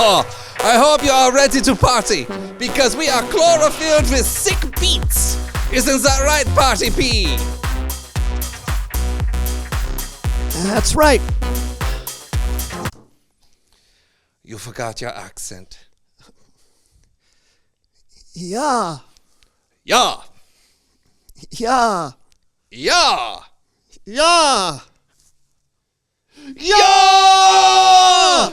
I hope you are ready to party, because we are chlorophylled with sick beats. Isn't that right, Party P? That's right. You forgot your accent. Yeah. Yeah. Yeah. Yeah. Yeah. Yeah!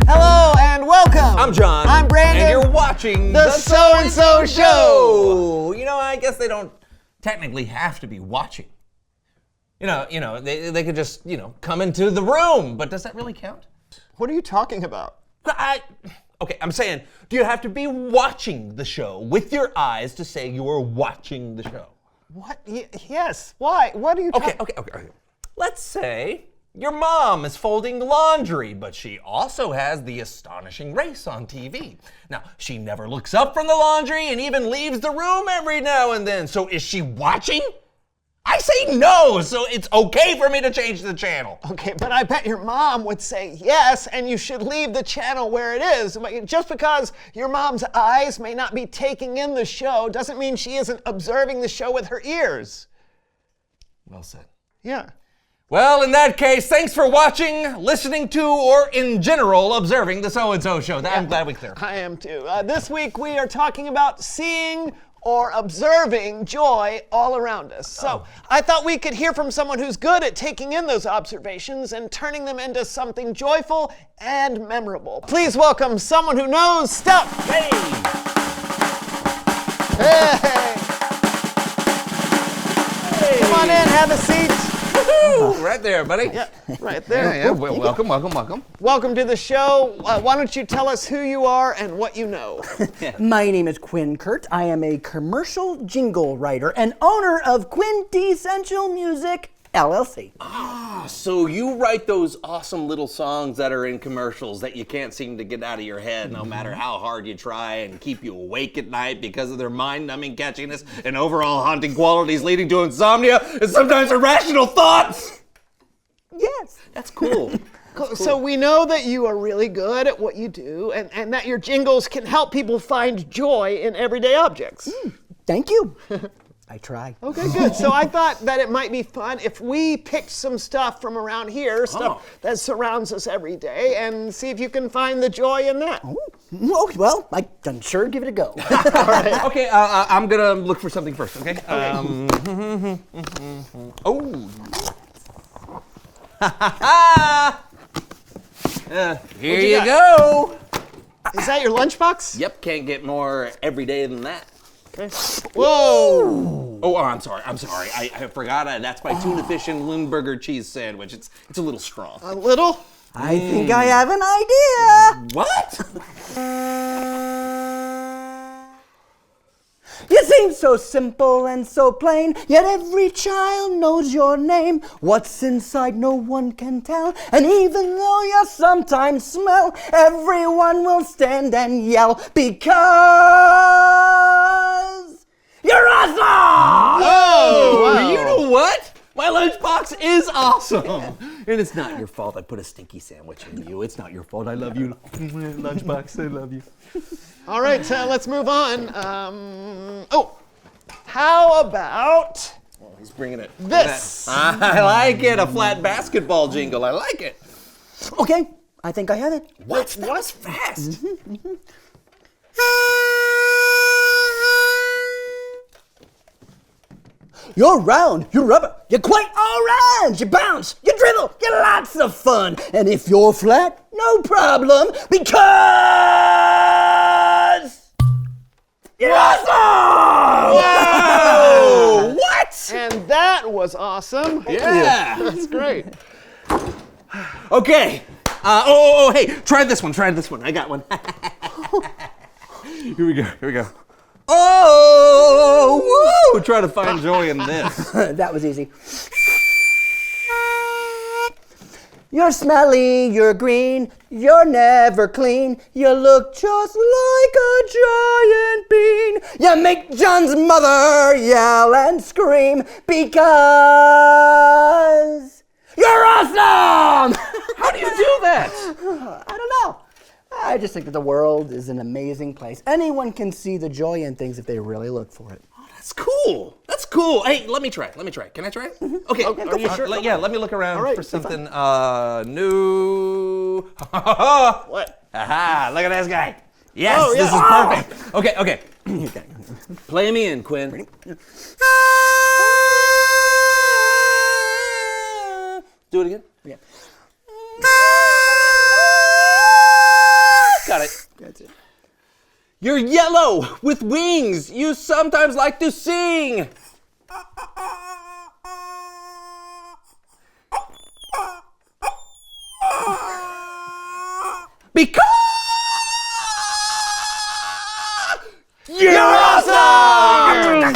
Hello and welcome. I'm John. I'm Brandon. And you're watching The So-and-So Show. You know, I guess they don't technically have to be watching. You know, they could just, come into the room. But does that really count? What are you talking about? Okay, I'm saying, do you have to be watching the show with your eyes to say you're watching the show? What? Yes. Why? What are you talking Okay. Let's say your mom is folding laundry, but she also has The Astonishing Race on TV. Now, she never looks up from the laundry and even leaves the room every now and then. So is she watching? I say no, so it's okay for me to change the channel. Okay, but I bet your mom would say yes, and you should leave the channel where it is. Just because your mom's eyes may not be taking in the show doesn't mean she isn't observing the show with her ears. Well said. Yeah. Well, in that case, thanks for watching, listening to, or in general, observing the So-and-So Show. I'm glad we cleared. I am too. This week we are talking about seeing or observing joy all around us. So I thought we could hear from someone who's good at taking in those observations and turning them into something joyful and memorable. Please welcome someone who knows stuff. Hey! Hey! Come on in, have a seat. Right there, buddy. Yeah, right there. Yeah, welcome. Welcome to the show. Why don't you tell us who you are and what you know? My name is Quinn Kurt. I am a commercial jingle writer and owner of Quintessential Music, LLC. So you write those awesome little songs that are in commercials that you can't seem to get out of your head no matter how hard you try and keep you awake at night because of their mind-numbing catchiness and overall haunting qualities leading to insomnia and sometimes irrational thoughts. Yes. That's cool. So we know that you are really good at what you do and that your jingles can help people find joy in everyday objects. Thank you. I try. Okay, good. So I thought that it might be fun if we picked some stuff from around here, stuff that surrounds us every day, and see if you can find the joy in that. Oh, well, I can sure give it a go. All right. Okay, I'm gonna look for something first, okay? Here you you go. Is that your lunchbox? Yep, can't get more every day than that. Okay. Whoa! Oh, I'm sorry. I forgot. That's my tuna fish and Lundberger cheese sandwich. It's a little strong. A little? I think I have an idea. What? You seem so simple and so plain, yet every child knows your name. What's inside no one can tell, and even though you sometimes smell, everyone will stand and yell because you're awesome! Oh, wow. You know what? My lunchbox is awesome. And it's not your fault I put a stinky sandwich in you. It's not your fault. I love you. Lunchbox, I love you. All right, let's move on. How about He's bringing it. this? I like it. A flat basketball jingle. I like it. Okay, I think I have it. What? That was fast. You're round, you're rubber, you're quite orange, you bounce, you dribble, you're lots of fun. And if you're flat, no problem, because you're awesome! Wow! What? And that was awesome. Yeah. That's great. Okay. Hey, try this one. I got one. Here we go. Oh, Woo! Try to find joy in this. That was easy. You're smelly, you're green, you're never clean. You look just like a giant bean. You make John's mother yell and scream because you're awesome! How do you do that? I don't know. I just think that the world is an amazing place. Anyone can see the joy in things if they really look for it. That's cool. That's cool. Hey, let me try. Can I try it? Mm-hmm. Okay. Okay, Are you sure? Yeah, let me look around right, for be fine. something new. What? Aha, look at this guy. Yes, Oh, yeah. this is perfect. Okay. Play me in, Quinn. Ready? Do it again. Yeah. Got it. That's it. You're yellow with wings. You sometimes like to sing. Because you're awesome!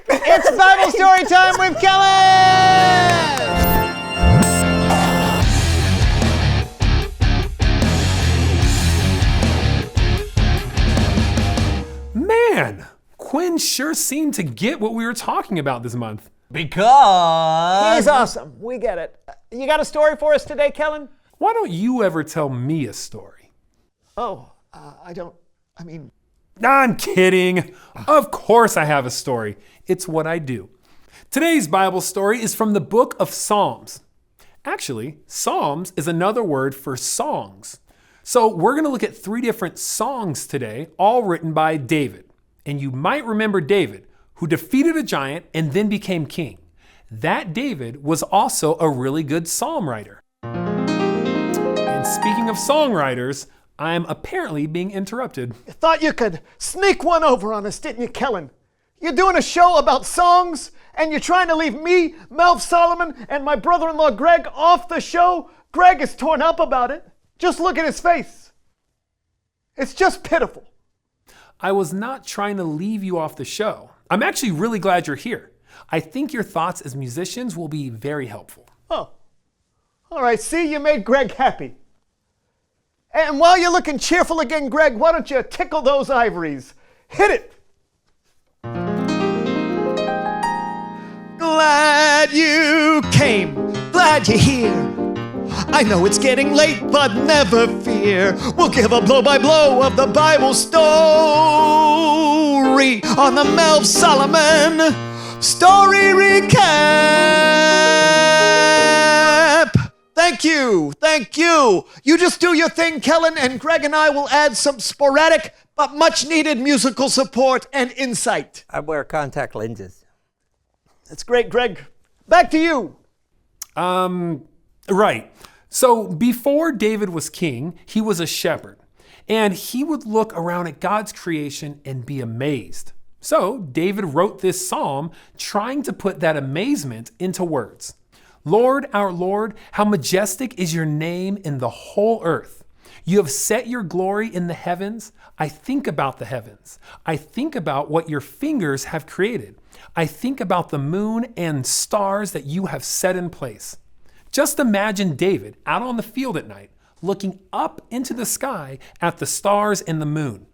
It's Bible story time with Kellen! Man, Quinn sure seemed to get what we were talking about this month. Because He's awesome. We get it. You got a story for us today, Kellen? Why don't you ever tell me a story? Oh, I'm kidding. Of course I have a story. It's what I do. Today's Bible story is from the book of Psalms. Actually, Psalms is another word for songs. So we're going to look at 3 different songs today, all written by David. And you might remember David, who defeated a giant and then became king. That David was also a really good psalm writer. And speaking of songwriters, I'm apparently being interrupted. You thought you could sneak one over on us, didn't you, Kellen? You're doing a show about songs, and you're trying to leave me, Melv Solomon, and my brother-in-law Greg off the show? Greg is torn up about it. Just look at his face. It's just pitiful. I was not trying to leave you off the show. I'm actually really glad you're here. I think your thoughts as musicians will be very helpful. Oh, all right. See, you made Greg happy. And while you're looking cheerful again, Greg, why don't you tickle those ivories? Hit it. Glad you came. Glad you're here. I know it's getting late, but never fear. We'll give a blow-by-blow of the Bible story on the Melv Solomon Story Recap. Thank you. You just do your thing, Kellen, and Greg and I will add some sporadic but much-needed musical support and insight. I wear contact lenses. That's great, Greg. Back to you. Right. So before David was king, he was a shepherd, and he would look around at God's creation and be amazed. So David wrote this psalm trying to put that amazement into words. Lord, our Lord, how majestic is your name in the whole earth. You have set your glory in the heavens. I think about the heavens. I think about what your fingers have created. I think about the moon and stars that you have set in place. Just imagine David out on the field at night, looking up into the sky at the stars and the moon.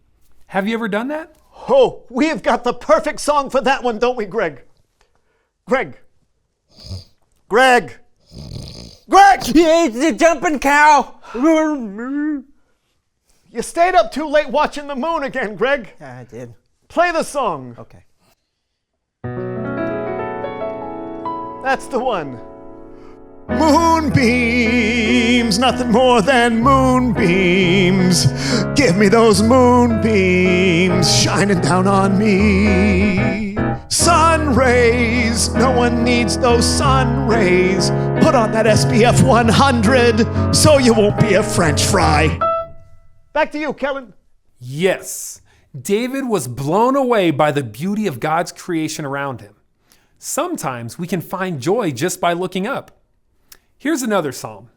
Have you ever done that? Oh, we have got the perfect song for that one, don't we, Greg? Greg! It's the jumping cow. You stayed up too late watching the moon again, Greg. Yeah, I did. Play the song. Okay. That's the one. Moonbeams, nothing more than moonbeams. Give me those moonbeams shining down on me. Sun rays, no one needs those sun rays. Put on that SPF 100 so you won't be a French fry. Back to you, Kellen. Yes. David was blown away by the beauty of God's creation around him. Sometimes we can find joy just by looking up. Here's another psalm.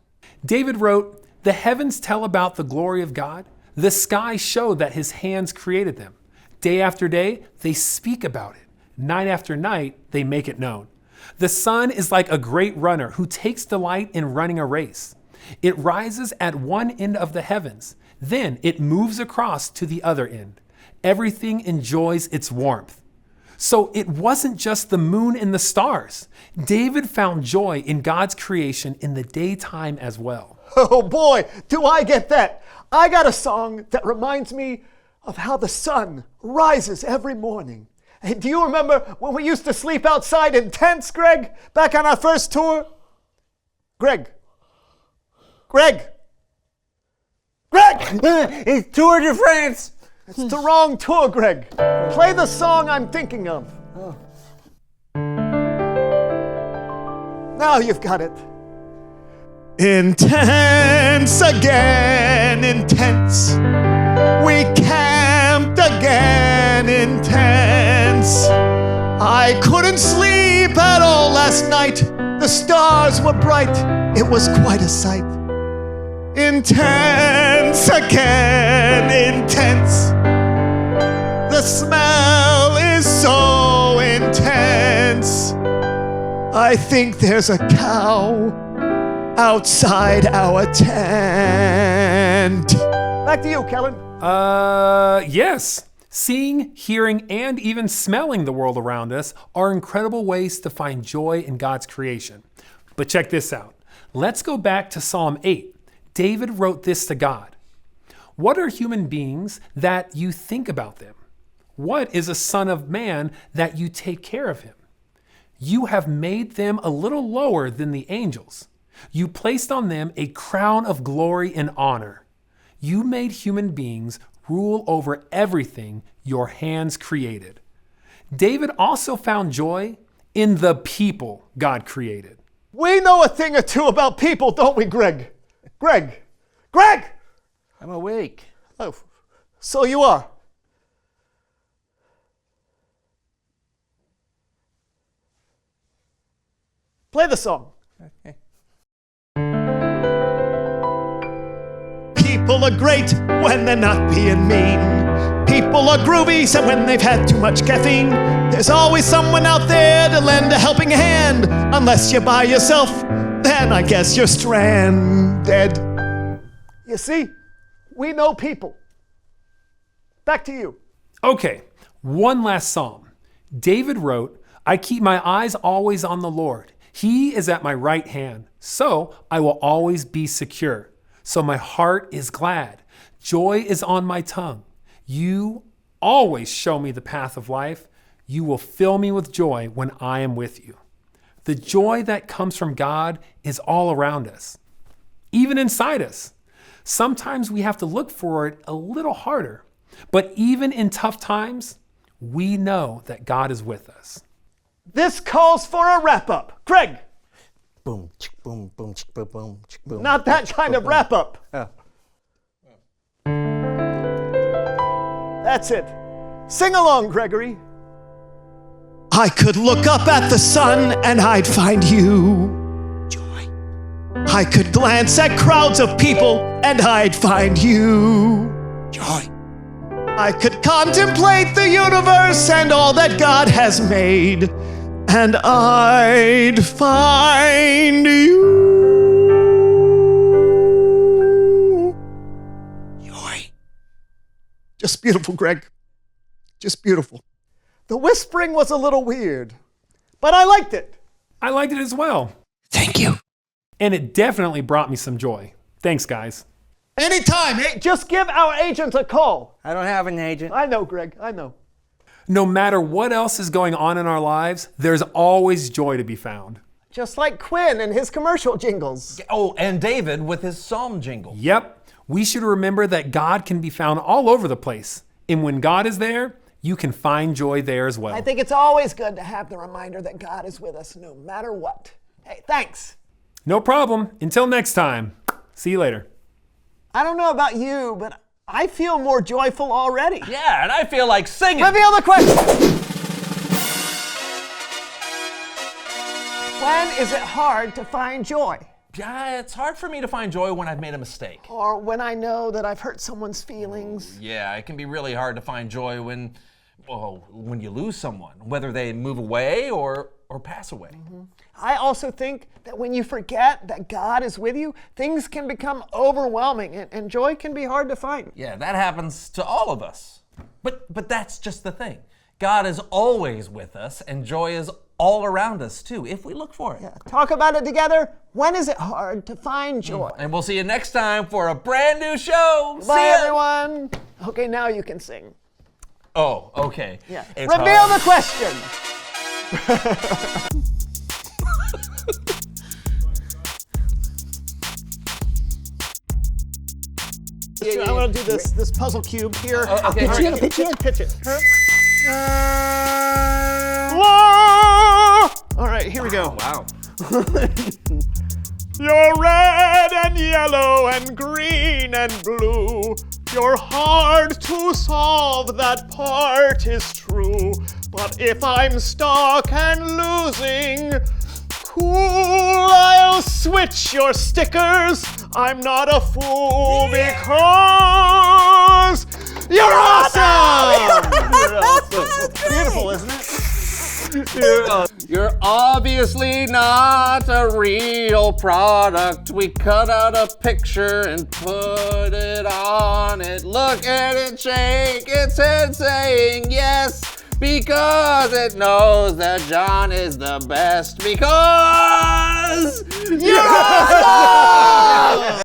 David wrote, "The heavens tell about the glory of God. The skies show that his hands created them. Day after day, they speak about it. Night after night, they make it known. The sun is like a great runner who takes delight in running a race. It rises at one end of the heavens, then it moves across to the other end. Everything enjoys its warmth. So it wasn't just the moon and the stars. David found joy in God's creation in the daytime as well. Oh boy, do I get that. I got a song that reminds me of how the sun rises every morning. Hey, do you remember when we used to sleep outside in tents, Greg, back on our first tour? Greg! It's Tour de France. It's the wrong tour, Greg. Play the song I'm thinking of. Now you've got it. Intense again, intense. We camped again, intense. I couldn't sleep at all last night. The stars were bright. It was quite a sight. Intense again, intense. The smell is so intense. I think there's a cow outside our tent. Back to you, Kellen. Yes. Seeing, hearing, and even smelling the world around us are incredible ways to find joy in God's creation. But check this out. Let's go back to Psalm 8. David wrote this to God. What are human beings that you think about them? What is a son of man that you take care of him? You have made them a little lower than the angels. You placed on them a crown of glory and honor. You made human beings rule over everything your hands created. David also found joy in the people God created. We know a thing or two about people, don't we, Greg? Greg! I'm awake. Oh, so you are. Play the song. Okay. People are great when they're not being mean. People are groovy, so when they've had too much caffeine. There's always someone out there to lend a helping hand. Unless you're by yourself, then I guess you're stranded. You see, we know people. Back to you. Okay, one last psalm. David wrote, I keep my eyes always on the Lord. He is at my right hand, so I will always be secure. So my heart is glad. Joy is on my tongue. You always show me the path of life. You will fill me with joy when I am with you. The joy that comes from God is all around us, even inside us. Sometimes we have to look for it a little harder, but even in tough times, we know that God is with us. This calls for a wrap-up. Greg, Boom, chick, boom, boom, chick, boom, boom, chick, boom. not that kind of wrap-up. Oh. That's it. Sing along, Gregory. I could look up at the sun and I'd find you. Joy. I could glance at crowds of people and I'd find you. Joy. I could contemplate the universe and all that God has made, and I'd find you. Joy. Just beautiful, Greg. Just beautiful. The whispering was a little weird, but I liked it. I liked it as well. Thank you. And it definitely brought me some joy. Thanks, guys. Anytime. Just give our agent a call. I don't have an agent. I know, Greg. I know. No matter what else is going on in our lives, there's always joy to be found. Just like Quinn and his commercial jingles. Oh, and David with his psalm jingle. Yep, we should remember that God can be found all over the place. And when God is there, you can find joy there as well. I think it's always good to have the reminder that God is with us no matter what. Hey, thanks. No problem. Until next time. See you later. I don't know about you, but I feel more joyful already. Yeah, and I feel like singing. Reveal the question. When is it hard to find joy? Yeah, it's hard for me to find joy when I've made a mistake. Or when I know that I've hurt someone's feelings? Yeah, it can be really hard to find joy when well, when you lose someone, whether they move away or pass away. I also think that when you forget that God is with you, things can become overwhelming and joy can be hard to find. Yeah, that happens to all of us. But that's just the thing. God is always with us, and joy is all around us too, if we look for it. Yeah, talk about it together. When is it hard to find joy? And we'll see you next time for a brand new show. Bye, See ya. everyone. Okay, now you can sing. Oh, okay. Yeah. It's Reveal hard. the question. I'm gonna do this puzzle cube here. Okay, Pitch in, pitch in. Pitch it. Whoa! All right, here we go. Wow. You're red and yellow and green and blue. You're hard to solve, that part is true. But if I'm stuck and losing, cool, I'll switch your stickers. I'm not a fool because you're awesome! You're awesome. Beautiful, isn't it? You're obviously not a real product. We cut out a picture and put it on it. Look at it shake its head saying yes, because it knows that John is the best, because you're awesome!